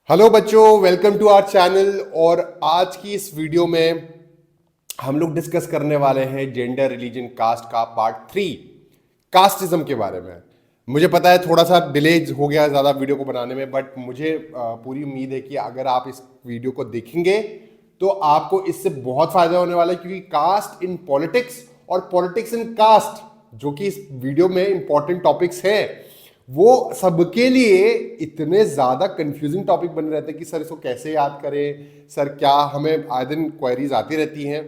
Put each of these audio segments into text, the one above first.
Hello बच्चों, welcome to our channel. और आज की इस वीडियो में हम लोग डिस्कस करने वाले हैं जेंडर रिलीजन कास्ट का पार्ट 3, कास्टिज्म के बारे में। मुझे पता है थोड़ा सा डिले हो गया ज़्यादा वीडियो को बनाने में, बट मुझे पूरी उम्मीद है कि अगर आप इस वीडियो को देखेंगे तो आपको इससे बहुत फायदा होने वाला है, क्योंकि कास्ट इन पॉलिटिक्स और पॉलिटिक्स इन कास्ट, जो कि इस वीडियो में इंपॉर्टेंट टॉपिक्स हैं, वो सबके लिए इतने ज्यादा कंफ्यूजिंग टॉपिक बन रहते हैं कि सर इसको कैसे याद करें। सर क्या, हमें आए दिन क्वेरीज आती रहती हैं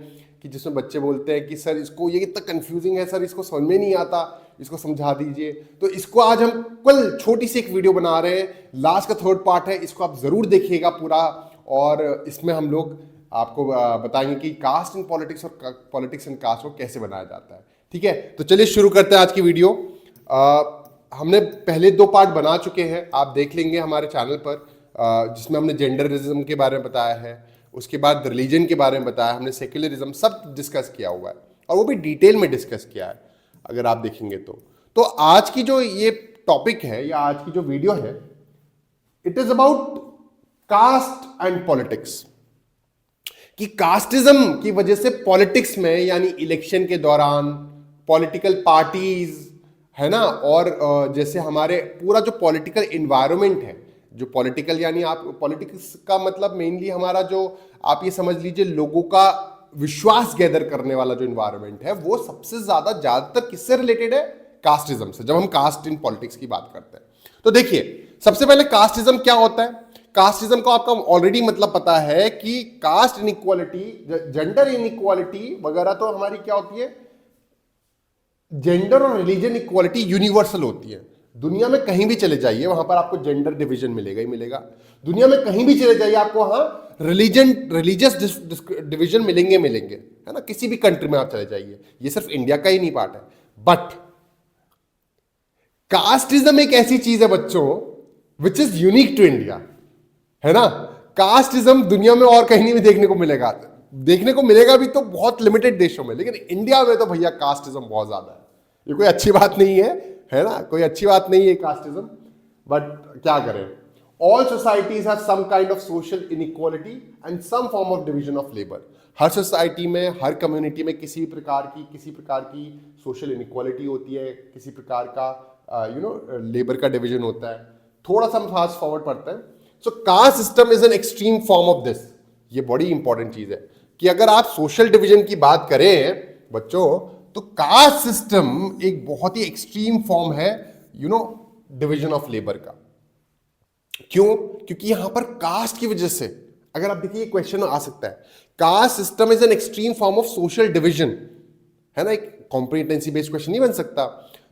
कि जिसमें बच्चे बोलते हैं कि सर इसको ये इतना कंफ्यूजिंग है, सर इसको समझ में नहीं आता, इसको समझा दीजिए। तो इसको आज हम कल छोटी सी एक वीडियो बना रहे हैं, लास्ट का थर्ड पार्ट है, इसको आप जरूर देखिएगा पूरा। और इसमें हम लोग आपको बताएंगे कि कास्ट इन पॉलिटिक्स और पॉलिटिक्स इन कास्ट को कैसे बनाया जाता है। ठीक है, तो चलिए शुरू करते हैं आज की वीडियो। हमने पहले 2 पार्ट बना चुके हैं, आप देख लेंगे हमारे चैनल पर, जिसमें हमने जेंडरिज्म के बारे में बताया है, उसके बाद रिलीजन के बारे में बताया, हमने सेक्युलरिज्म सब डिस्कस किया हुआ है, और वो भी डिटेल में डिस्कस किया है अगर आप देखेंगे तो आज की जो ये टॉपिक है या आज की जो वीडियो है, it is about cast and politics. कि कास्टिज्म की वजह से पॉलिटिक्स में, यानी इलेक्शन के दौरान पॉलिटिकल पार्टीज, है ना, और जैसे हमारे पूरा जो पॉलिटिकल इन्वायरमेंट है, जो पॉलिटिकल यानी आप पॉलिटिक्स का मतलब मेनली हमारा जो, आप ये समझ लीजिए, लोगों का विश्वास गैदर करने वाला जो इन्वायरमेंट है, वो सबसे ज्यादातर किससे रिलेटेड है? कास्टिज्म से। जब हम कास्ट इन पॉलिटिक्स की बात करते हैं तो देखिए, सबसे पहले कास्टिज्म क्या होता है। कास्टिज्म को आपका ऑलरेडी मतलब पता है कि कास्ट इनइक्वालिटी, जेंडर इनइक्वालिटी वगैरह तो हमारी क्या होती है, जेंडर और रिलीजन इक्वालिटी यूनिवर्सल होती है। दुनिया में कहीं भी चले जाइए, वहां पर आपको जेंडर डिवीजन मिलेगा ही मिलेगा। दुनिया में कहीं भी चले जाइए, आपको वहां रिलीजियस डिवीजन मिलेंगे, है ना। किसी भी कंट्री में आप चले जाइए, ये सिर्फ इंडिया का ही नहीं पार्ट है। बट कास्टिज्म एक ऐसी चीज है बच्चों, which is unique to India, है ना। कास्टिज्म दुनिया में और कहीं नहीं भी देखने को मिलेगा, देखने को मिलेगा भी तो बहुत लिमिटेड देशों में, लेकिन इंडिया में तो भैया कास्टिज्म बहुत ज्यादा है। ये कोई अच्छी बात नहीं है ना, कोई अच्छी बात नहीं है कास्टिज्म। बट क्या करें, all societies have some kind of social inequality and some form of division of labour. हर सोसाइटी में, हर कम्युनिटी में किसी प्रकार की सोशल इनइक्वालिटी होती है, किसी प्रकार का लेबर का डिवीजन होता है। थोड़ा सा हम फास्ट फॉरवर्ड पढ़ते हैं। So caste system is an extreme form of this. ये बड़ी इंपॉर्टेंट चीज है कि अगर आप सोशल डिवीजन की बात करें बच्चों, तो कास्ट सिस्टम एक बहुत ही एक्सट्रीम फॉर्म है, डिवीजन ऑफ लेबर का। क्यों? क्योंकि यहां पर कास्ट की वजह से, अगर आप देखिए क्वेश्चन आ सकता है, cast system is an extreme form of social division, है ना। एक कॉम्पिटेंसी बेस्ड क्वेश्चन नहीं बन सकता।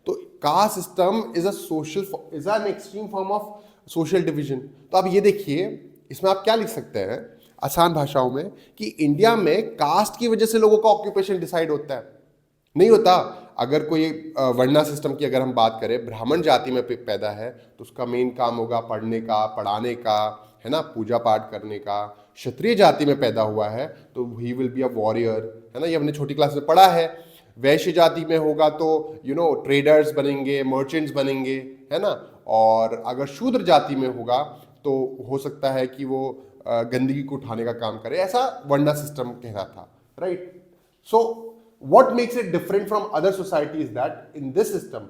तो cast system is an extreme form of social division. तो आप ये देखिए, इसमें आप क्या लिख सकते हैं आसान भाषाओं में, कि इंडिया में कास्ट की वजह से लोगों का ऑक्यूपेशन डिसाइड होता है? नहीं होता। अगर कोई वर्णा सिस्टम की अगर हम बात करें, ब्राह्मण जाति में पैदा है तो उसका मेन काम होगा पढ़ने का, पढ़ाने का, है ना, पूजा पाठ करने का। क्षत्रिय जाति में पैदा हुआ है तो he will be a warrior, है ना, ये हमने छोटी क्लास में पढ़ा है। वैश्य जाति में होगा तो ट्रेडर्स बनेंगे, मर्चेंट्स बनेंगे, है ना। और अगर शूद्र जाति में होगा तो हो सकता है कि वो गंदगी को उठाने का काम करे। ऐसा वर्णा सिस्टम कह रहा था, right. So what makes it different from other societies is that in this system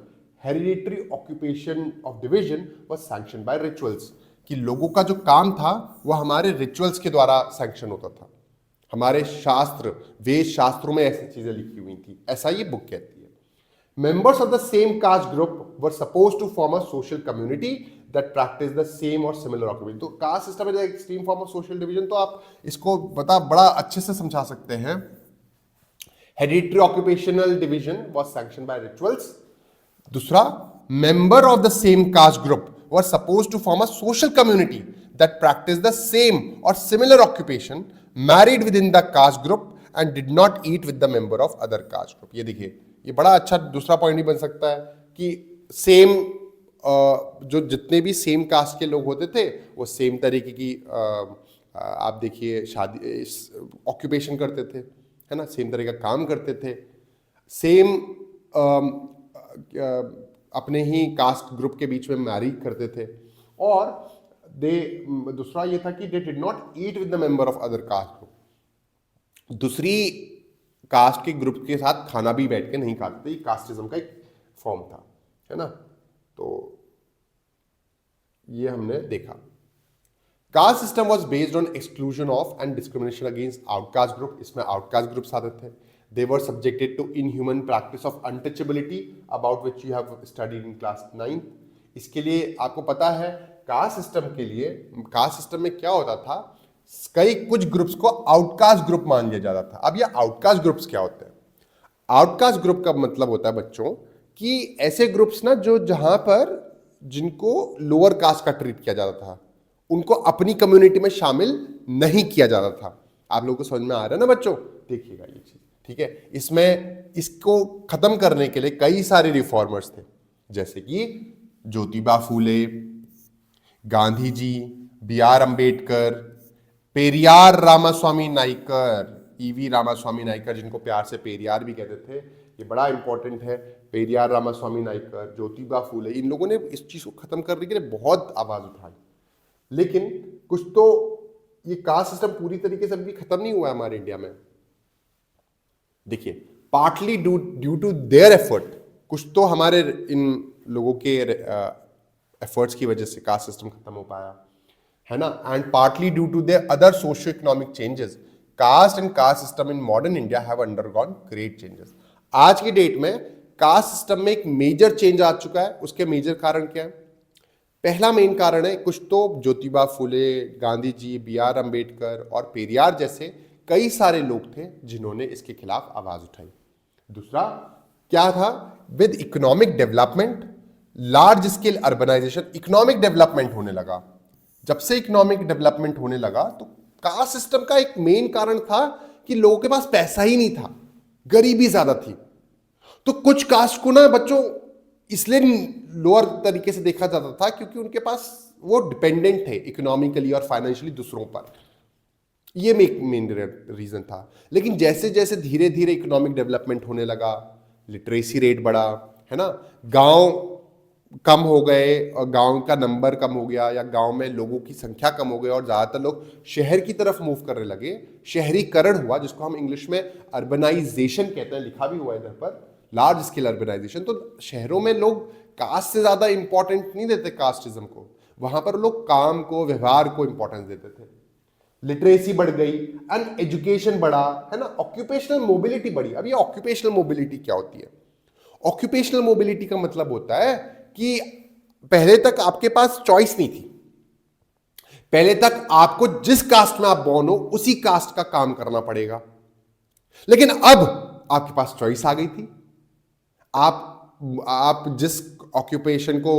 hereditary occupation of division was sanctioned by rituals। कि लोगों का जो काम था वो हमारे रिचुअल्स के द्वारा सैंक्शन होता था। हमारे शास्त्र, वेद शास्त्रों में ऐसी चीजें लिखी हुई थी, ऐसा ये बुक कहती है। Members of the same caste group were supposed to form a social community that practiced the same or similar occupation। तो cast system is extreme form of social division. तो आप इसको बड़ा अच्छे से समझा सकते हैं। Hereditary occupational division was sanctioned by rituals। दूसरा, member of the same caste group were supposed to form a social community that practiced the same or similar occupation, married within the caste group and did not eat with the member of other caste group। ये देखिए, ये बड़ा अच्छा दूसरा point भी बन सकता है कि सेम, जो जितने भी सेम कास्ट के लोग होते थे वो सेम तरीके की आप देखिए शादी ऑक्यूपेशन करते थे, है ना, सेम तरह का काम करते थे, सेम अपने ही कास्ट ग्रुप के बीच में मैरी करते थे। और दूसरा ये था कि they did not eat with the member of other caste group, दूसरी कास्ट के ग्रुप के साथ खाना भी बैठ के नहीं खाते थे। ये कास्टिज्म का एक फॉर्म था, है ना। तो ये हमने देखा। Caste system was based on exclusion of and discrimination against outcaste group. इसमें आउटकास्ट ग्रुप्स आते थे। They were subjected to inhuman practice of untouchability about which you have studied in class 9। इसके लिए आपको पता है कास्ट सिस्टम के लिए, कास्ट सिस्टम में क्या होता था, कुछ ग्रुप्स को आउटकास्ट ग्रुप मान लिया जाता था। अब ये आउटकास्ट ग्रुप्स क्या होते हैं? आउटकास्ट ग्रुप का मतलब होता है बच्चों कि ऐसे ग्रुप्स ना जो जहां पर जिनको लोअर कास्ट का ट्रीट किया जाता था, उनको अपनी कम्युनिटी में शामिल नहीं किया जाता था। आप लोगों को समझ में आ रहा है ना बच्चों? देखिएगा ये चीज, ठीक है। इसमें इसको खत्म करने के लिए कई सारे रिफॉर्मर्स थे, जैसे कि ज्योतिबा फूले, गांधी जी, बी.आर. अंबेडकर, पेरियार रामास्वामी नाइकर, ईवी रामास्वामी नाइकर, जिनको प्यार से पेरियार भी कहते थे, ये बड़ा इंपॉर्टेंट है। पेरियार रामास्वामी नाइकर, ज्योतिबा फूले, इन लोगों ने इस चीज को खत्म करने के लिए बहुत आवाज उठाई। लेकिन कुछ तो ये कास्ट सिस्टम पूरी तरीके से भी खत्म नहीं हुआ है हमारे इंडिया में। देखिए, partly due to their effort, कुछ तो हमारे इन लोगों के एफर्ट्स की वजह से कास्ट सिस्टम खत्म हो पाया, है ना। And partly due to their other socio economic changes, caste and caste system in modern India have undergone great changes. आज की डेट में कास्ट सिस्टम में एक मेजर चेंज आ चुका है। उसके मेजर कारण क्या है? पहला मेन कारण है, कुछ तो ज्योतिबा फूले, गांधी जी, बी.आर. अंबेडकर और पेरियार जैसे कई सारे लोग थे जिन्होंने इसके खिलाफ आवाज उठाई। दूसरा क्या था? With economic development, large scale urbanisation, economic development होने लगा। जब से इकोनॉमिक डेवलपमेंट होने लगा तो कास्ट सिस्टम का एक मेन कारण था कि लोगों के पास पैसा ही नहीं था, गरीबी ज्यादा थी। तो कुछ कास्ट को ना बच्चों इसलिए लोअर तरीके से देखा जाता था क्योंकि उनके पास वो डिपेंडेंट थे इकोनॉमिकली और फाइनेंशियली दूसरों पर। ये मेन रीजन था। लेकिन जैसे जैसे धीरे धीरे इकोनॉमिक डेवलपमेंट होने लगा, लिटरेसी रेट बढ़ा, है ना, गांव कम हो गए और गांव का नंबर कम हो गया, या गांव में लोगों की संख्या कम हो गई और ज्यादातर लोग शहर की तरफ मूव करने लगे, शहरीकरण हुआ, जिसको हम इंग्लिश में अर्बनाइजेशन कहते हैं, लिखा भी हुआ है इधर पर, लार्ज स्केल अर्बनाइजेशन। तो शहरों में लोग कास्ट से ज्यादा इंपॉर्टेंट नहीं देते कास्टिज्म को, वहां पर लोग काम को, व्यवहार को इंपॉर्टेंस देते थे। लिटरेसी बढ़ गई एंड एजुकेशन बढ़ा, है ना, ऑक्यूपेशनल मोबिलिटी बढ़ी। अब ये ऑक्यूपेशनल मोबिलिटी क्या होती है? ऑक्यूपेशनल मोबिलिटी का मतलब होता है कि पहले तक आपके पास चॉइस नहीं थी। पहले तक आपको जिस कास्ट में आप बॉर्न हो उसी कास्ट का काम करना पड़ेगा, लेकिन अब आपके पास चॉइस आ गई थी। आप जिस ऑक्यूपेशन को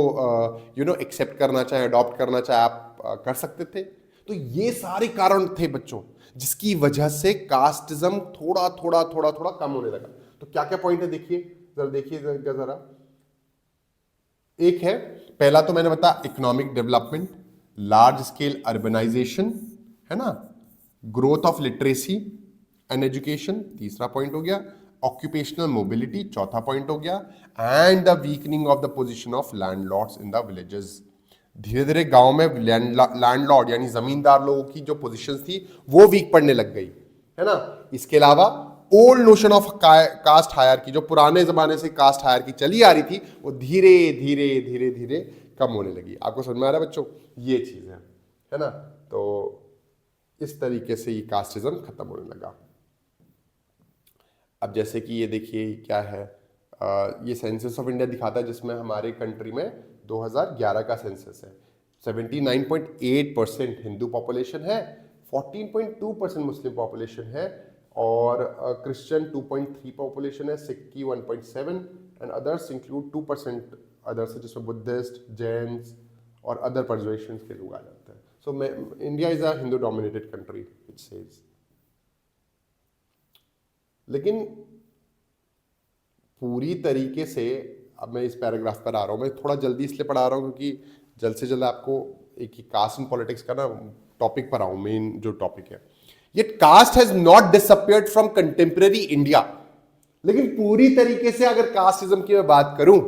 एक्सेप्ट करना चाहे, अडॉप्ट करना चाहे, आप कर सकते थे। तो ये सारे कारण थे बच्चों जिसकी वजह से कास्टिज्म थोड़ा थोड़ा थोड़ा थोड़ा कम होने लगा। तो क्या क्या पॉइंट है देखिए जरा। एक है, पहला तो मैंने बताया economic development, large scale urbanisation, है ना, growth of literacy and education, तीसरा पॉइंट हो गया। ऑक्यूपेशनल मोबिलिटी, चौथा पॉइंट हो गया। And the weakening of the position of landlords in the villages. धीरे धीरे गांव में लैंडलॉर्ड यानी जमींदार लोगों की जो पोजीशन थी वो वीक पड़ने लग गई, है ना। इसके अलावा old notion of caste hierarchy, जो पुराने जमाने से कास्ट हायरार्की चली आ रही थी, वो धीरे धीरे धीरे धीरे कम होने लगी। आपको समझ में आ रहा है बच्चों? ये चीज है ना। तो इस तरीके से ये कास्टिज्म खत्म होने लगा। अब जैसे कि ये देखिए क्या है, ये सेंसस ऑफ इंडिया दिखाता है जिसमें हमारे कंट्री में 2011 का सेंसस है। 79.8% हिंदू पॉपुलेशन है, 14.2% मुस्लिम पॉपुलेशन है, और क्रिश्चियन 2.3 पॉपुलेशन है, सिक्की 1.7 एंड अदर्स इंक्लूड 2% अदर्स है, जिसमें बुद्धिस्ट, जैन्स और अदर परजुएशंस के लोग आ जाते हैं। So India is a Hindu dominated country it says. लेकिन पूरी तरीके से, अब मैं इस पैराग्राफ पर आ रहा हूँ, मैं थोड़ा जल्दी इसलिए पढ़ा रहा हूँ क्योंकि जल्द से जल्द आपको एक ही कास्ट एंड पॉलिटिक्स का ना टॉपिक पर आऊँ, मेन जो टॉपिक है। Yet caste has not disappeared from contemporary India। लेकिन पूरी तरीके से अगर कास्टिज्म की मैं बात करूं,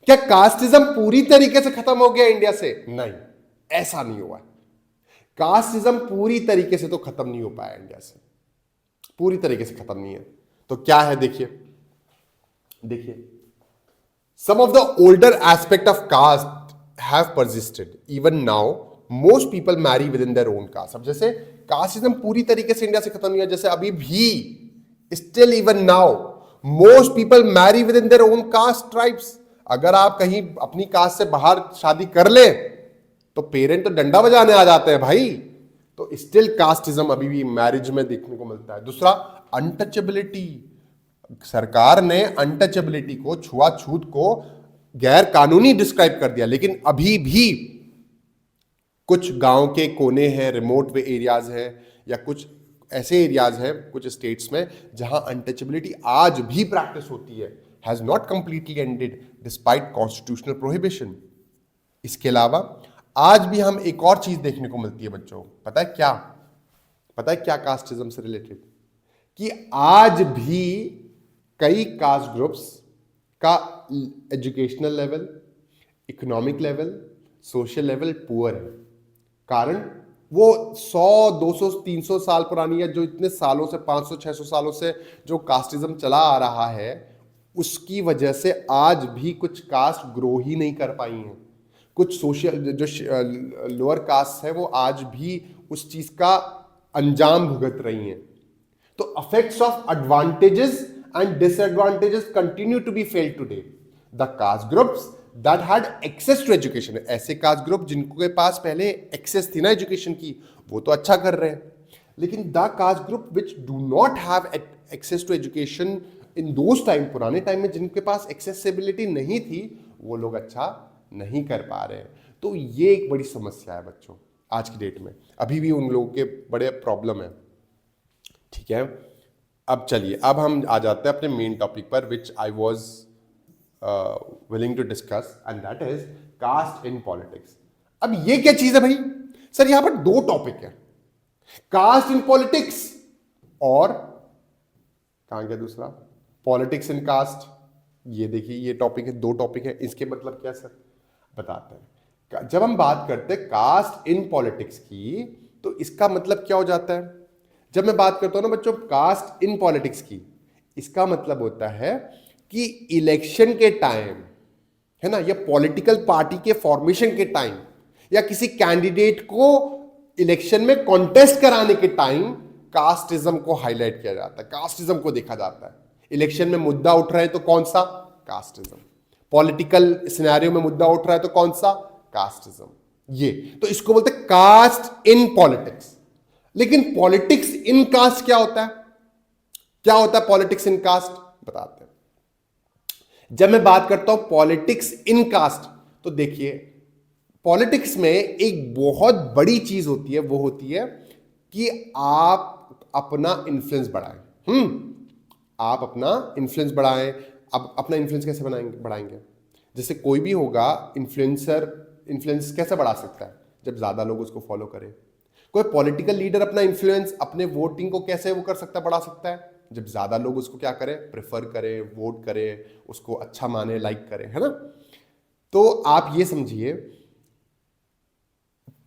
क्या कास्टिज्म पूरी तरीके से खत्म हो गया इंडिया से? नहीं, ऐसा नहीं हुआ है। कास्टिज्म पूरी तरीके से तो खत्म नहीं हो पाया इंडिया से, पूरी तरीके से खत्म नहीं है। तो क्या है, देखिए some of the older aspect of caste have persisted even now. Most people marry within their own caste. अब जैसे कास्टिज्म पूरी तरीके से इंडिया से खत्म नहीं है, जैसे अभी भी still even now most people marry within their own caste tribes. अगर आप कहीं अपनी कास्ट से बाहर शादी कर ले तो पेरेंट तो डंडा बजाने आ जाते हैं भाई। तो स्टिल कास्टिज्म अभी भी मैरिज में देखने को मिलता है। दूसरा, अनटचेबिलिटी। सरकार ने अनटचेबिलिटी को, छुआछूत को गैर कानूनी डिस्क्राइब कर दिया, लेकिन अभी भी कुछ गांव के कोने हैं, रिमोट वे एरियाज हैं, या कुछ ऐसे एरियाज हैं कुछ स्टेट्स में जहां अनटचेबिलिटी आज भी प्रैक्टिस होती है, has not completely ended despite constitutional prohibition. इसके अलावा आज भी हम एक और चीज देखने को मिलती है बच्चों, पता है क्या कास्टिज्म से रिलेटेड, कि आज भी कई कास्ट ग्रुप्स का educational level, economic level, social level poor है। कारण वो 100, 200, 300 साल पुरानी, या जो इतने सालों से 500, 600 सालों से जो कास्टिज्म चला आ रहा है, उसकी वजह से आज भी कुछ कास्ट ग्रो ही नहीं कर पाई हैं। कुछ सोशल जो लोअर कास्ट है वो आज भी उस चीज का अंजाम भुगत रही हैं। तो effects of advantages and disadvantages continue to be felt today. The caste groups that had access to education, ऐसे कास्ट ग्रुप जिनके पास पहले एक्सेस थी ना एजुकेशन की, वो तो अच्छा कर रहे हैं, लेकिन the caste group which do not have access to education in those time, पुराने टाइम में जिनके पास एक्सेसिबिलिटी नहीं थी, वो लोग अच्छा नहीं कर पा रहे हैं। तो ये एक बड़ी समस्या है बच्चों आज की डेट में, अभी भी उन लोगों के बड़े प्रॉब्लम है। ठीक है, अब चलिए, अब हम आ जाते हैं अपने मेन टॉपिक पर, which I was willing to discuss, and that is caste in politics. अब ये क्या चीज है भाई? सर यहां पर दो टॉपिक है, कास्ट इन पॉलिटिक्स और कहां गया दूसरा, पॉलिटिक्स इन कास्ट। ये देखिए, ये टॉपिक है, दो टॉपिक है, इसके मतलब क्या सर बताते हैं। जब हम बात करते हैं कास्ट इन पॉलिटिक्स की, तो इसका मतलब क्या हो जाता है? जब मैं बात करता हूं ना बच्चों कास्ट इन पॉलिटिक्स की, इसका मतलब होता है कि इलेक्शन के टाइम, है ना, या पॉलिटिकल पार्टी के फॉर्मेशन के टाइम, या किसी कैंडिडेट को इलेक्शन में कॉन्टेस्ट कराने के टाइम कास्टिज्म को हाईलाइट किया जाता है, कास्टिज्म को देखा जाता है। इलेक्शन में मुद्दा उठ रहा है तो कौन सा? कास्टिज्म। पॉलिटिकल सिनेरियो में मुद्दा उठ रहा है तो कौन सा? कास्टिज्म। ये तो इसको बोलते हैं कास्ट इन पॉलिटिक्स। लेकिन पॉलिटिक्स इन कास्ट क्या होता है? क्या होता है पॉलिटिक्स इन कास्ट? बताते हैं। जब मैं बात करता हूं पॉलिटिक्स इन कास्ट, तो देखिए पॉलिटिक्स में एक बहुत बड़ी चीज होती है, वो होती है कि आप अपना इन्फ्लुएंस बढ़ाएं। आप अपना इन्फ्लुएंस बढ़ाएं। अब अपना इन्फ्लुएंस कैसे बढ़ाएंगे? जैसे कोई भी होगा इन्फ्लुएंसर, इन्फ्लुएंस कैसे बढ़ा सकता है? जब ज्यादा लोग उसको फॉलो करें। कोई पॉलिटिकल लीडर अपना इन्फ्लुएंस, अपने वोटिंग को कैसे वो कर सकता है, बढ़ा सकता है? जब ज्यादा लोग उसको क्या करें, प्रेफर करें, वोट करें, उसको अच्छा माने, लाइक करें, है ना। तो आप ये समझिए,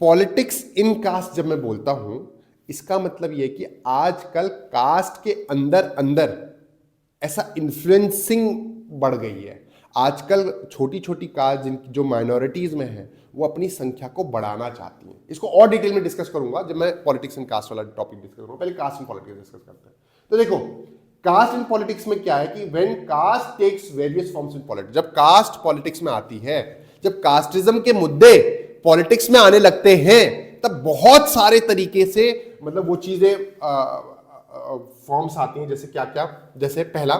पॉलिटिक्स इन कास्ट जब मैं बोलता हूं, इसका मतलब यह कि आजकल कास्ट के अंदर अंदर ऐसा इन्फ्लुएंसिंग बढ़ गई है। आजकल छोटी छोटी कास्ट जिन जो माइनॉरिटीज में है, वो अपनी संख्या को बढ़ाना चाहती हैं। इसको और डिटेल में डिस्कस करूंगा जब मैं पॉलिटिक्स एंड कास्ट वाला टॉपिक डिस्कस करूंगा। पहले कास्ट एंड पॉलिटिक्स डिस्कस करते हैं। तो देखो, कास्ट इन पॉलिटिक्स में क्या है कि when caste takes various forms in politics, जब कास्ट पॉलिटिक्स में आती है, जब कास्टिज्म के मुद्दे पॉलिटिक्स में आने लगते हैं, तब बहुत सारे तरीके से मतलब वो चीजें फॉर्म्स आती हैं। जैसे क्या क्या? जैसे पहला,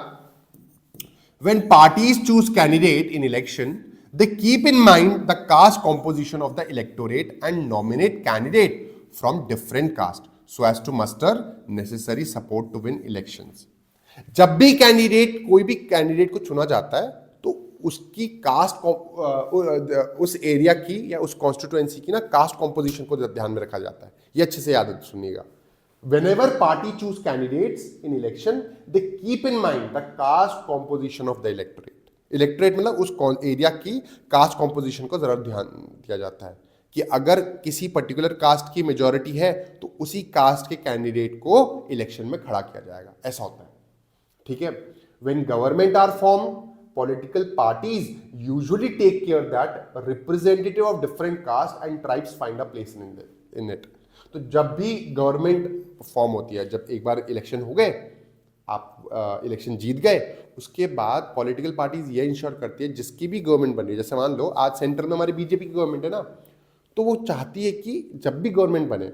when parties choose candidate in election, they keep in mind the caste composition of the electorate and nominate candidate from different caste so as to muster necessary support to win elections. जब भी candidate, कोई भी candidate को चुना जाता है, तो उसकी कास्ट, उस एरिया की या उस कॉन्स्टिट्यूएंसी की ना कास्ट कॉम्पोजिशन को ध्यान में रखा जाता है। ये अच्छे से याद सुनिएगा। Whenever party choose candidates in election, they keep in mind the caste composition of the electorate. Electorate मतलब उस एरिया की कास्ट कॉम्पोजिशन को जरा ध्यान दिया जाता है। कि अगर किसी पर्टिकुलर कास्ट की मेजॉरिटी है तो उसी कास्ट के कैंडिडेट को इलेक्शन में खड़ा किया जाएगा, ऐसा होता है। ठीक है, when government are form, political parties usually take care that representative of different caste and tribes find a place in it. तो जब भी गवर्नमेंट फॉर्म होती है, जब एक बार इलेक्शन हो गए, आप इलेक्शन जीत गए, उसके बाद पॉलिटिकल पार्टीज ये इंश्योर करती है जिसकी भी गवर्नमेंट बन रही है, जैसे मान लो आज सेंटर में हमारी बीजेपी की गवर्नमेंट है ना, तो वो चाहती है कि जब भी गवर्नमेंट बने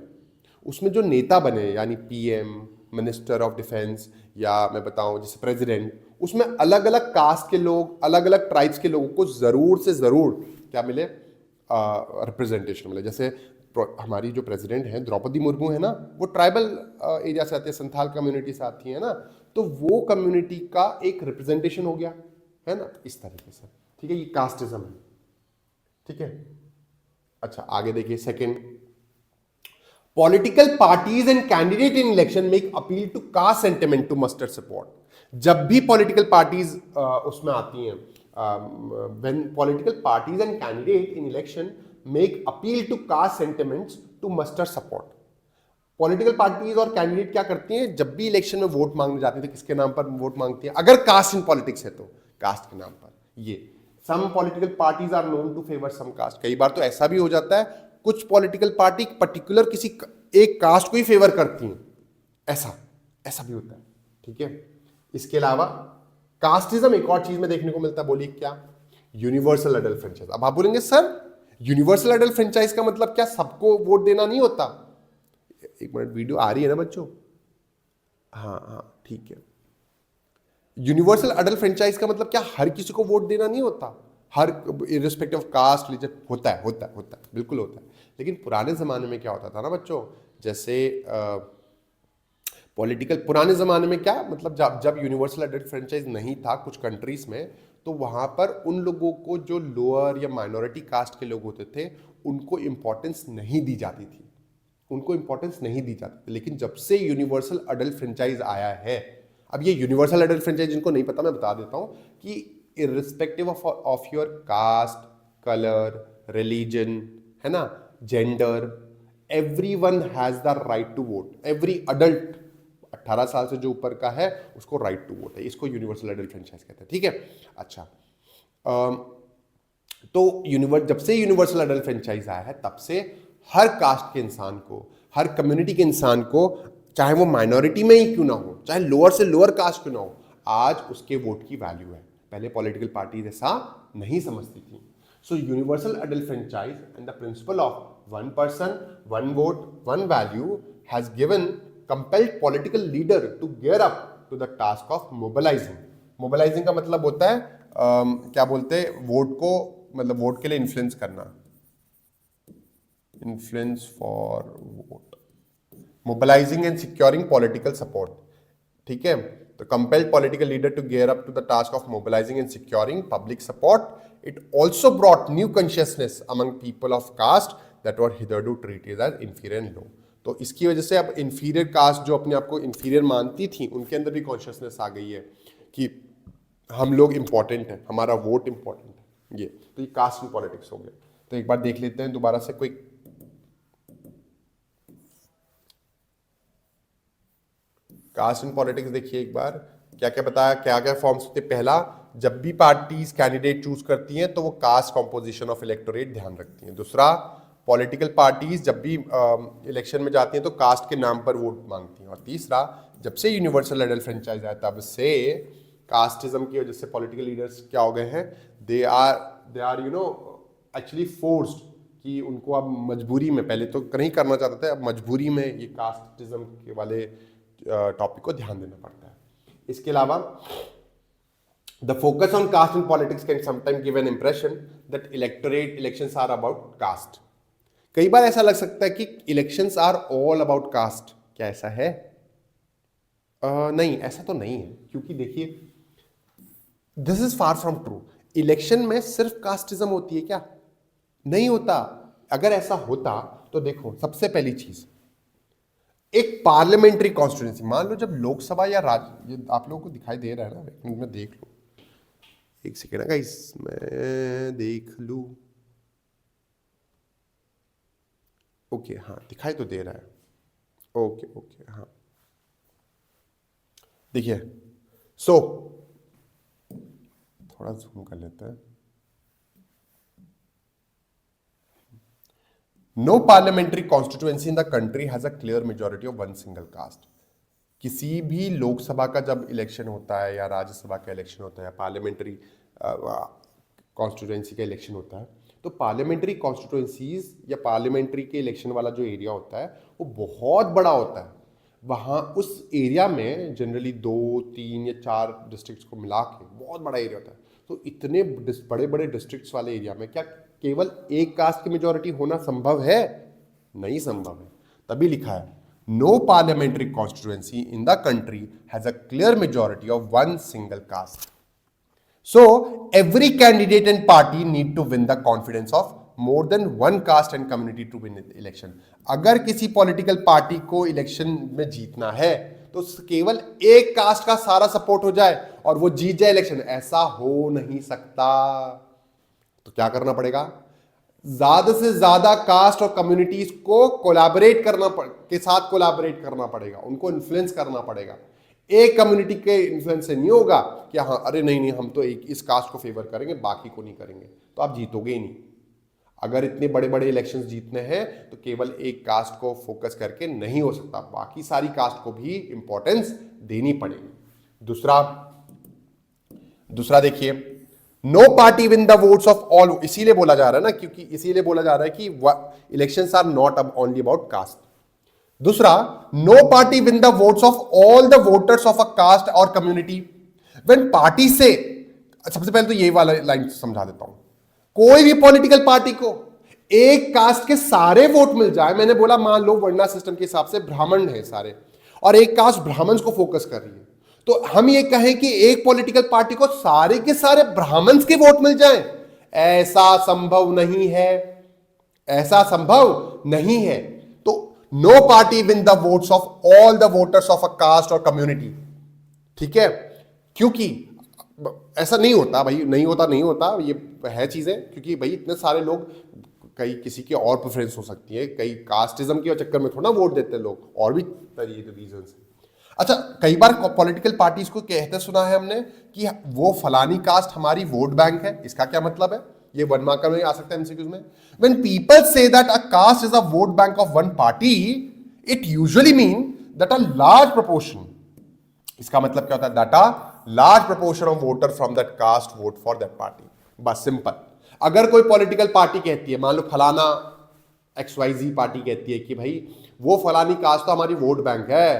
उसमें जो नेता बने, यानी पीएम, मिनिस्टर ऑफ डिफेंस, या मैं बताऊं जैसे प्रेसिडेंट, उसमें अलग अलग कास्ट के लोग, अलग अलग ट्राइब्स के लोगों को जरूर से जरूर क्या मिले, रिप्रेजेंटेशन मिले। जैसे हमारी जो प्रेसिडेंट है द्रौपदी मुर्मू है ना, वो ट्राइबल एरिया से आती है, संथाल कम्युनिटी से आती है ना, तो वो कम्युनिटी का एक रिप्रेजेंटेशन हो गया है ना, इस तरीके से। ठीक है, ये कास्टिज्म है। ठीक है, अच्छा आगे देखिए second, political parties and candidate in election make appeal to caste sentiment to muster support. जब भी पॉलिटिकल पार्टीज उसमें आती हैं, when political parties and candidate in election make appeal to caste sentiments to muster support. Political parties और candidate क्या करती हैं, जब भी इलेक्शन में वोट मांगने जाती है तो किसके नाम पर वोट मांगती है, अगर कास्ट इन पॉलिटिक्स है तो कास्ट के नाम पर। ये some political parties are known to favour some caste. कई बार तो ऐसा भी हो जाता है, कुछ पॉलिटिकल पार्टी पर्टिकुलर किसी एक कास्ट को ही फेवर करती हैं, ऐसा ऐसा भी होता है। ठीक है, इसके अलावा कास्टिज्म एक और चीज में देखने को मिलता है, बोलिए क्या, यूनिवर्सल अडल्ट फ्रेंचाइज। अब आप बोलेंगे सर यूनिवर्सल अडल्ट फ्रेंचाइज का मतलब क्या सबको वोट देना नहीं होता? एक मिनट, वीडियो आ रही है ना बच्चों? हाँ हाँ ठीक है। यूनिवर्सल अडल्ट फ्रेंचाइज का मतलब क्या हर किसी को वोट देना नहीं होता, हर इर्रिस्पेक्टिव ऑफ कास्ट रिलीजन? होता है, होता है, होता है, बिल्कुल होता है। लेकिन पुराने ज़माने में क्या होता था ना बच्चों, जैसे पॉलिटिकल पुराने ज़माने में क्या मतलब, जब यूनिवर्सल अडल्ट फ्रेंचाइज नहीं था कुछ कंट्रीज़ में, तो वहाँ पर उन लोगों को जो लोअर या माइनॉरिटी कास्ट के लोग होते थे उनको इम्पोर्टेंस नहीं दी जाती थी, उनको इम्पोर्टेंस नहीं दी जाती थी। लेकिन जब से यूनिवर्सल अडल्ट फ्रेंचाइज आया है, अब ये यूनिवर्सल अडल्ट फ्रेंचाइज जिनको नहीं पता मैं बता देता हूँ कि irrespective of your caste, color, religion, है ना, gender, everyone has the right to vote. Every adult 18 साल से जो ऊपर का है उसको राइट टू वोट है। इसको यूनिवर्सल अडल्ट फ्रेंचाइज कहते हैं। ठीक है, अच्छा तो जब से यूनिवर्सल अडल्ट फ्रेंचाइज आया है तब से हर कास्ट के इंसान को, हर कम्युनिटी के इंसान को, चाहे वो माइनॉरिटी में ही क्यों ना हो, चाहे लोअर से लोअर कास्ट क्यों ना हो, आज उसके वोट की वैल्यू है। पहले पॉलिटिकल पार्टीज ऐसा नहीं समझती थी। So universal adult franchise and the principle of one person one vote one value has given compelled political leader to gear up to the task of mobilising. Mobilising का मतलब होता है क्या बोलते हैं, वोट को, मतलब वोट के लिए इन्फ्लुएंस करना, influence for vote, mobilising and securing political support. ठीक है, तो compelled political leader to gear up to the task of mobilizing and securing public support. It also brought new consciousness among people of caste that were hitherto treated as inferior and low. तो इसकी वजह से अब inferior caste जो अपने आप को inferior मानती थी उनके अंदर भी consciousness आ गई है कि हम लोग important हैं, हमारा वोट important है। ये तो ये caste and politics हो गया। तो एक बार देख लेते हैं दोबारा से कोई कास्ट एंड पॉलिटिक्स। देखिए एक बार क्या क्या बताया, क्या क्या फॉर्म्स होते हैं। पहला, जब भी पार्टीज कैंडिडेट चूज करती हैं तो वो कास्ट कॉम्पोजिशन ऑफ इलेक्टोरेट ध्यान रखती हैं। दूसरा, पॉलिटिकल पार्टीज जब भी इलेक्शन में जाती हैं तो कास्ट के नाम पर वोट मांगती हैं। और तीसरा, जब से यूनिवर्सल अडल्ट फ्रेंचाइज आया तब से कास्टिज्म की वजह से पॉलिटिकल लीडर्स क्या हो गए हैं, दे आर एक्चुअली फोर्स्ड कि उनको अब मजबूरी में, पहले तो नहीं करना चाहते थे, अब मजबूरी में ये कास्टिज्म के वाले टॉपिक को ध्यान देना पड़ता है। इसके अलावा the focus on caste in politics can sometime give an impression that elections are about caste. कई बार ऐसा लग सकता है कि elections are all about caste. क्या ऐसा है? नहीं, ऐसा तो नहीं है, क्योंकि देखिए this is far from true. Election में सिर्फ कास्टिज्म होती है क्या? नहीं होता। अगर ऐसा होता तो देखो, सबसे पहली चीज, एक पार्लियामेंट्री कॉन्स्टिट्यूंसी, मान लो जब लोकसभा या राज्य, आप लोगों को दिखाई दे रहा है ना, मैं देख लूं, एक सेकेंड गाइस, मैं देख लूं, ओके हाँ दिखाई तो दे रहा है, ओके ओके हाँ देखिए। सो थोड़ा जूम कर लेते हैं। No parliamentary constituency in the country has a clear majority of one single caste. किसी भी लोकसभा का जब इलेक्शन होता है या राज्यसभा का इलेक्शन होता है, पार्लियामेंट्री कॉन्स्टिट्यूएंसी का इलेक्शन होता है, तो पार्लियामेंट्री कॉन्स्टिट्यूएंसीज या पार्लियामेंट्री के इलेक्शन वाला जो एरिया होता है वो बहुत बड़ा होता है। वहाँ उस एरिया में जनरली 2, 3 या 4 डिस्ट्रिक्ट्स को मिला के बहुत बड़ा एरिया होता है। तो इतने बड़े बड़े डिस्ट्रिक्ट्स वाले एरिया में क्या केवल एक कास्ट की मेजोरिटी होना संभव है? नहीं संभव है। तभी लिखा है no parliamentary constituency in the country has a clear majority of one single caste. So every candidate and party need to win the confidence of more than one caste and community to win the election. अगर किसी political party को election में जीतना है तो केवल एक cast का सारा सपोर्ट हो जाए और वो जीत जाए इलेक्शन, ऐसा हो नहीं सकता। तो क्या करना पड़ेगा? ज्यादा से ज्यादा कास्ट और कम्युनिटीज को कोलैबोरेट के साथ कोलैबोरेट करना पड़ेगा, उनको इन्फ्लुएंस करना पड़ेगा। एक कम्युनिटी के इन्फ्लुएंस से नहीं होगा कि हाँ अरे नहीं हम तो एक इस कास्ट को फेवर करेंगे बाकी को नहीं करेंगे, तो आप जीतोगे ही नहीं। अगर इतने बड़े बड़े इलेक्शंस जीतने हैं तो केवल एक कास्ट को फोकस करके नहीं हो सकता, बाकी सारी कास्ट को भी इंपॉर्टेंस देनी पड़ेगी। दूसरा देखिए, no party win the votes of all. इसीलिए बोला जा रहा है ना, क्योंकि इसीलिए बोला जा रहा है कि elections are not only about caste. दूसरा, no party win the votes of all the voters of a caste और कम्युनिटी। व्हेन पार्टी से, सबसे पहले तो ये वाला लाइन समझा देता हूं। कोई भी पॉलिटिकल पार्टी को एक कास्ट के सारे वोट मिल जाए, मैंने बोला मान लो वर्णा सिस्टम के हिसाब से ब्राह्मण है सारे और एक कास्ट ब्राह्मण्स को फोकस कर रही है, तो हम ये कहें कि एक पॉलिटिकल पार्टी को सारे के सारे ब्राह्मण्स के वोट मिल जाएं, ऐसा संभव नहीं है, ऐसा संभव नहीं है। No party win the votes of all the voters of a caste और कम्युनिटी। ठीक है, क्योंकि ऐसा नहीं होता भाई, नहीं होता ये है चीजें, क्योंकि भाई इतने सारे लोग, कई किसी की और प्रेफरेंस हो सकती है, कई कास्टिज्म के चक्कर में थोड़ा वोट देते हैं लोग, और भी रीजन है। अच्छा, कई बार पॉलिटिकल पार्टीज को कहते सुना है हमने कि वो फलानी कास्ट हमारी वोट बैंक है। इसका क्या मतलब है? ये 1 मार्कर में आ सकता है एमसीक्यूज में। When people say that a caste is a vote bank of one party, it usually mean that a large proportion, इसका मतलब क्या होता है? That a large proportion of voter from that caste vote for that party. बस simple. अगर कोई political party कहती है, मान लो फलाना XYZ पार्टी कहती है कि भाई वो फलानी कास्ट तो हमारी वोट बैंक है,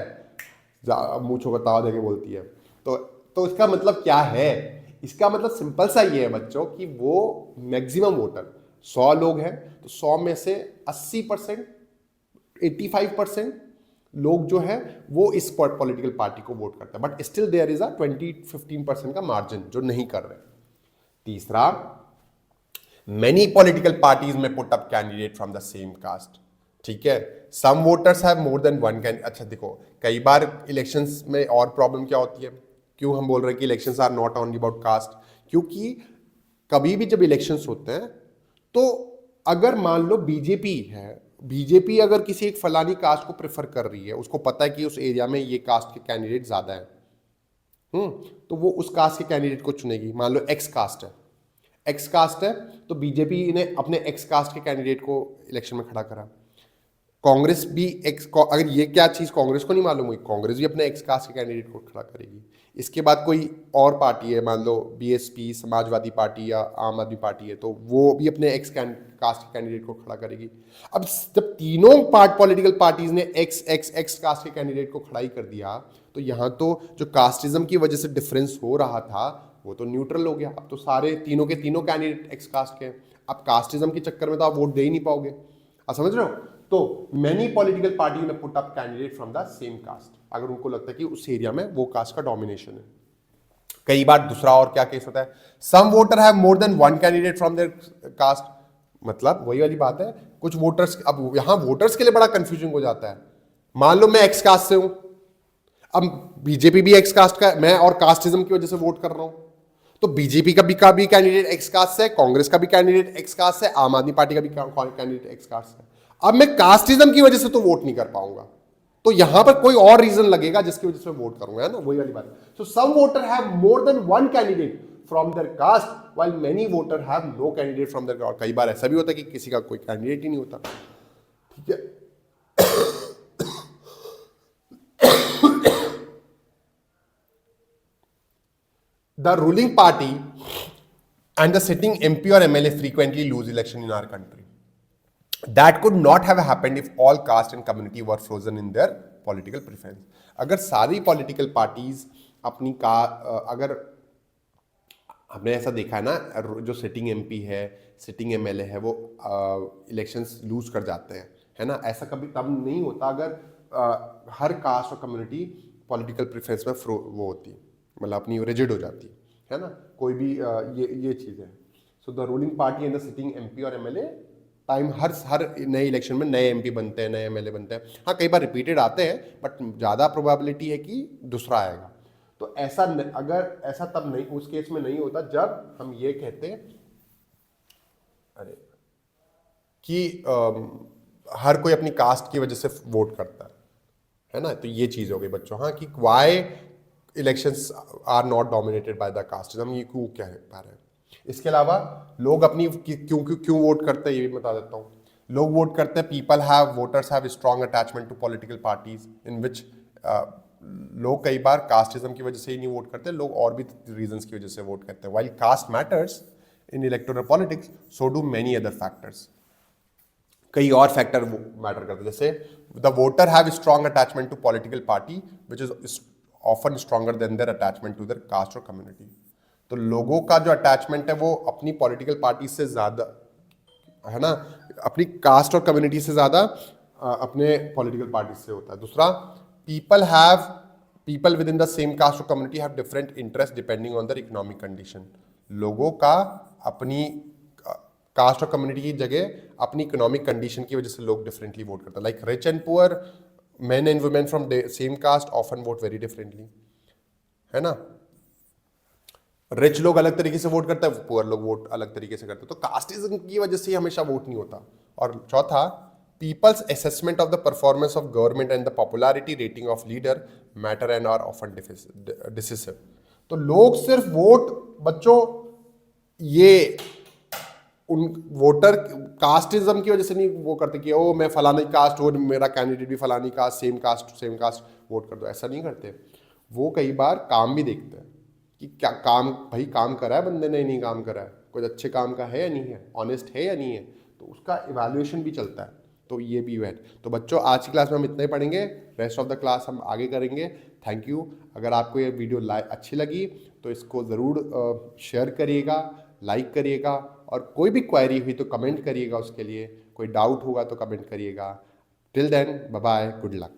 मुंह को तावा देके बोलती है, तो इसका मतलब क्या है? इसका मतलब सिंपल सा ये है बच्चों कि वो मैक्सिमम वोटर 100 लोग हैं तो 100 में से 80%, 85% लोग जो है वो इस पॉलिटिकल पार्टी को वोट करते हैं, but still there is a 20-15% का मार्जिन जो नहीं कर रहे। तीसरा, मेनी पॉलिटिकल पार्टीज में put up candidate from the same caste. ठीक है, some voters have more than one candidate. अच्छा देखो, कई बार इलेक्शंस में और प्रॉब्लम क्या होती है, क्यों हम बोल रहे हैं कि elections are not only about caste, क्योंकि कभी भी जब इलेक्शंस होते हैं तो अगर मान लो बीजेपी है, बीजेपी अगर किसी एक फलानी कास्ट को प्रेफर कर रही है, उसको पता है कि उस एरिया में ये कास्ट के कैंडिडेट ज्यादा है, तो वो उस कास्ट के कैंडिडेट को चुनेगी। मान लो एक्स कास्ट है तो बीजेपी ने अपने एक्स कास्ट के कैंडिडेट को इलेक्शन में खड़ा करा। कांग्रेस भी अगर ये क्या चीज कांग्रेस को नहीं मालूम हुई, कांग्रेस भी अपने एक्स कास्ट के कैंडिडेट को खड़ा करेगी। इसके बाद कोई और पार्टी है, मान लो बीएसपी, समाजवादी पार्टी या आम आदमी पार्टी है, तो वो भी अपने एक्स कास्ट के कैंडिडेट को खड़ा करेगी। अब जब तीनों पॉलिटिकल पार्टीज ने एक्स कास्ट के कैंडिडेट को खड़ा ही कर दिया, तो यहाँ तो जो कास्टिज्म की वजह से डिफरेंस हो रहा था वो तो न्यूट्रल हो गया। अब तो सारे तीनों के तीनों कैंडिडेट एक्स कास्ट के, अब कास्टिज्म के चक्कर में तो आप वोट दे ही नहीं पाओगे। आप समझ रहे हो? तो मेनी पॉलिटिकल पार्टी ने put up candidate from the same caste, अगर उनको लगता है कि उस एरिया में वो कास्ट का डोमिनेशन है। कई बार दूसरा और क्या केस होता है, some voter have more than one candidate from their caste. मतलब वही वाली बात है, कुछ वोटर्स, अब यहां वोटर्स के लिए बड़ा कंफ्यूजन हो जाता है। मान लो मैं एक्स कास्ट से हूं, अब बीजेपी भी एक्स कास्ट का, मैं और कास्टिज्म की वजह से वोट कर रहा हूं, तो बीजेपी का भी कैंडिडेट एक्स कास्ट है, कांग्रेस का भी कैंडिडेट एक्स कास्ट है, आम आदमी पार्टी का भी कैंडिडेट एक्स कास्ट है। अब मैं कास्टिज्म की वजह से तो वोट नहीं कर पाऊंगा, तो यहां पर कोई और रीजन लगेगा जिसकी वजह से वोट करूंगा, है ना, वही वाली बात। So some voter have more than one candidate from their caste while many voter have no candidate from their caste. कई बार ऐसा भी होता है कि किसी का कोई कैंडिडेट ही नहीं होता, ठीक है। The ruling party and the sitting MP or MLA frequently lose election in our country. That could not have happened if all caste and community were frozen in their political preference. अगर सारी political parties अपनी का अगर हमने ऐसा देखा है ना, जो सिटिंग MP है, सिटिंग MLA है, वो इलेक्शंस लूज कर जाते हैं, है ना। ऐसा कभी तब नहीं होता अगर हर कास्ट और कम्युनिटी पॉलिटिकल प्रेफरेंस में वो होती, मतलब अपनी रिजिड हो जाती है ना, कोई भी ये चीज़ है। So the ruling party and the sitting MP और MLA टाइम हर नए इलेक्शन में नए MP बनते हैं, नए MLA बनते हैं। हाँ, कई बार रिपीटेड आते हैं, बट ज़्यादा प्रोबेबिलिटी है कि दूसरा आएगा। तो ऐसा अगर ऐसा तब नहीं, उस केस में नहीं होता जब हम ये कहते हैं अरे कि हर कोई अपनी कास्ट की वजह से वोट करता है ना। तो ये चीज़ हो गई बच्चों, हाँ, कि why elections are not dominated by the caste, हम ये क्यों कह पा रहे हैं। इसके अलावा लोग अपनी क्यों वोट करते हैं ये भी बता देता हूँ। लोग वोट करते हैं, people have voters have strong attachment to political parties in which, लोग कई बार कास्टिज्म की वजह से ही नहीं वोट करते, लोग और भी रीजंस की वजह से वोट करते हैं। While caste matters in electoral politics, so do many other factors. कई और फैक्टर मैटर करते हैं, जैसे the voter have strong attachment to political party which is often stronger than their attachment to their caste और community. तो लोगों का जो अटैचमेंट है वो अपनी पॉलिटिकल पार्टी से ज्यादा, है ना, अपनी कास्ट और कम्युनिटी से ज्यादा अपने पॉलिटिकल पार्टी से होता है। दूसरा, people within the same caste और community have different interest depending on their economic condition. लोगों का अपनी कास्ट और कम्युनिटी की जगह अपनी इकोनॉमिक कंडीशन की वजह से लोग डिफरेंटली वोट करते हैं। Like rich and poor men and women from same caste often vote very differently, है ना। रिच लोग अलग तरीके से वोट करते हैं, पुअर लोग वोट अलग तरीके से करते हैं। तो कास्टिज्म की वजह से हमेशा वोट नहीं होता। और चौथा, people's assessment of the performance of government and the popularity rating of leader matter and are often decisive. तो लोग सिर्फ वोट बच्चों ये उन वोटर कास्टिज्म की वजह से नहीं वो करते कि ओ मैं फलानी कास्ट हो, मेरा कैंडिडेट भी फलानी कास्ट, सेम कास्ट वोट कर दो, ऐसा नहीं करते। वो कई बार काम भी देखते हैं कि क्या काम, भाई काम करा है बंदे ने, नहीं काम करा है, कुछ अच्छे काम का है या नहीं है, ऑनेस्ट है या नहीं है, तो उसका इवैल्यूएशन भी चलता है। तो ये भी है। तो बच्चों आज की क्लास में हम इतना ही पढ़ेंगे, रेस्ट ऑफ द क्लास हम आगे करेंगे। Thank you. अगर आपको ये वीडियो अच्छी लगी तो इसको ज़रूर शेयर करिएगा, लाइक करिएगा, और कोई भी क्वेरी हुई तो कमेंट करिएगा, उसके लिए कोई डाउट होगा तो कमेंट करिएगा। Till then, bye bye, good luck.